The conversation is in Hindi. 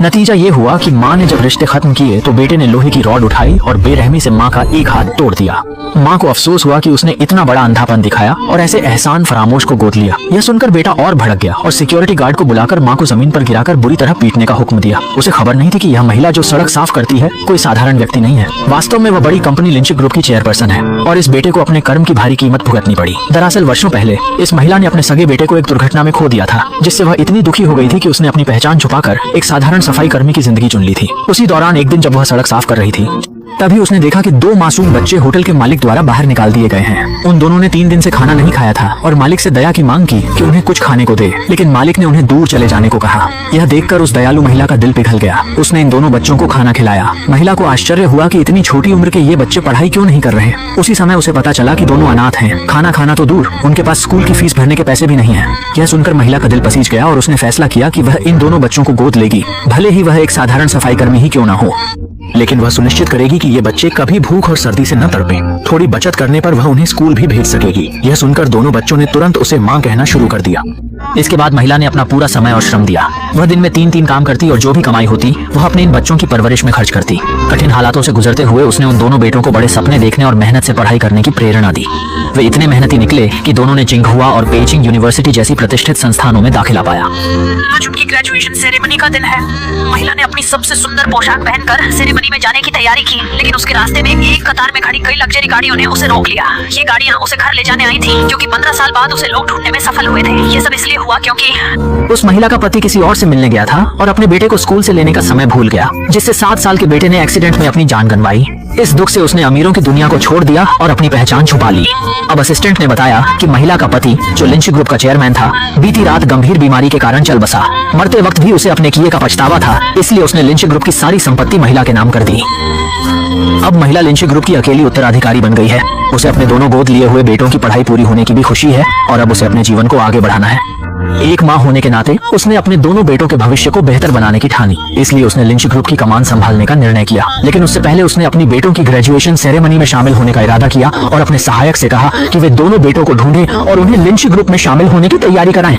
नतीजा ये हुआ कि माँ ने जब रिश्ते खत्म किए तो बेटे ने लोहे की रॉड उठाई और बेरहमी से माँ का एक हाथ तोड़ दिया। माँ को अफसोस हुआ कि उसने इतना बड़ा अंधापन दिखाया और ऐसे एहसान फरामोश को गोद लिया। यह सुनकर बेटा और भड़क गया और सिक्योरिटी गार्ड को बुलाकर माँ को जमीन पर गिराकर बुरी तरह पीटने का हुक्म दिया। उसे खबर नहीं थी कि यह महिला जो सड़क साफ करती है कोई साधारण व्यक्ति नहीं है। वास्तव में वह बड़ी कंपनी लिंचिक ग्रुप की चेयरपर्सन है और इस बेटे को अपने कर्म की भारी कीमत भुगतनी पड़ी। दरअसल वर्षों पहले इस महिला ने अपने सगे बेटे को एक दुर्घटना में खो दिया था, जिससे वह इतनी दुखी हो गई थी कि उसने अपनी पहचान छुपाकर एक साधारण सफाई कर्मी की जिंदगी चुन ली थी। उसी दौरान एक दिन जब वह सड़क साफ कर रही थी तभी उसने देखा कि 2 मासूम बच्चे होटल के मालिक द्वारा बाहर निकाल दिए गए हैं। उन दोनों ने 3 दिन से खाना नहीं खाया था और मालिक से दया की मांग की कि उन्हें कुछ खाने को दे, लेकिन मालिक ने उन्हें दूर चले जाने को कहा। यह देखकर उस दयालु महिला का दिल पिघल गया। उसने इन दोनों बच्चों को खाना खिलाया। महिला को आश्चर्य हुआ कि इतनी छोटी उम्र के ये बच्चे पढ़ाई क्यों नहीं कर रहे। उसी समय उसे पता चला कि दोनों अनाथ हैं। खाना खाना तो दूर, उनके पास स्कूल की फीस भरने के पैसे भी नहीं है। यह सुनकर महिला का दिल पसीज गया और उसने फैसला किया कि वह इन दोनों बच्चों को गोद लेगी, भले ही वह एक साधारण सफाई कर्मी ही क्यों न हो, लेकिन वह सुनिश्चित करेगी कि ये बच्चे कभी भूख और सर्दी से न तड़पें। थोड़ी बचत करने पर वह उन्हें स्कूल भी भेज सकेगी। यह सुनकर दोनों बच्चों ने तुरंत उसे माँ कहना शुरू कर दिया। इसके बाद महिला ने अपना पूरा समय और श्रम दिया। वह दिन में 3-3 काम करती और जो भी कमाई होती वह अपने इन बच्चों की परवरिश में खर्च करती। कठिन हालातों से गुजरते हुए उसने उन दोनों बेटों को बड़े सपने देखने और मेहनत से पढ़ाई करने की प्रेरणा दी। वे इतने मेहनती निकले कि दोनों ने चिंगहुआ और पेइचिंग यूनिवर्सिटी जैसी प्रतिष्ठित संस्थानों में दाखिला पाया। आज उनकी ग्रेजुएशन सेरेमनी का दिन है। महिला ने अपनी सबसे सुंदर पोशाक पहनकर सेरेमनी में जाने की तैयारी की, लेकिन उसके रास्ते में एक कतार में खड़ी कई लग्जरी गाड़ियों ने उसे रोक लिया। ये गाड़ियां उसे घर ले जाने आई थी, क्योंकि 15 साल बाद उसे लोग ढूंढने में सफल हुए थे। ये सब इसलिए हुआ क्योंकि उस महिला का पति किसी और से मिलने गया था और अपने बेटे को स्कूल से लेने का समय भूल गया, जिससे 7 साल के बेटे ने एक्सीडेंट में अपनी जान गंवाई। इस दुख से उसने अमीरों की दुनिया को छोड़ दिया और अपनी पहचान छुपा ली। अब असिस्टेंट ने बताया कि महिला का पति, जो लिंच ग्रुप का चेयरमैन था, बीती रात गंभीर बीमारी के कारण चल बसा। मरते वक्त भी उसे अपने किए का पछतावा था, इसलिए उसने लिंच ग्रुप की सारी संपत्ति महिला के नाम कर दी। अब महिला लिंच ग्रुप की अकेली उत्तराधिकारी बन गई है। उसे अपने दोनों गोद लिए हुए बेटों की पढ़ाई पूरी होने की भी खुशी है और अब उसे अपने जीवन को आगे बढ़ाना है। एक माँ होने के नाते उसने अपने दोनों बेटों के भविष्य को बेहतर बनाने की ठानी, इसलिए उसने लिंच ग्रुप की कमान संभालने का निर्णय किया। लेकिन उससे पहले उसने अपनी बेटों की ग्रेजुएशन सेरेमनी में शामिल होने का इरादा किया और अपने सहायक से कहा कि वे दोनों बेटों को ढूंढें और उन्हें लिंच ग्रुप में शामिल होने की तैयारी कराएं।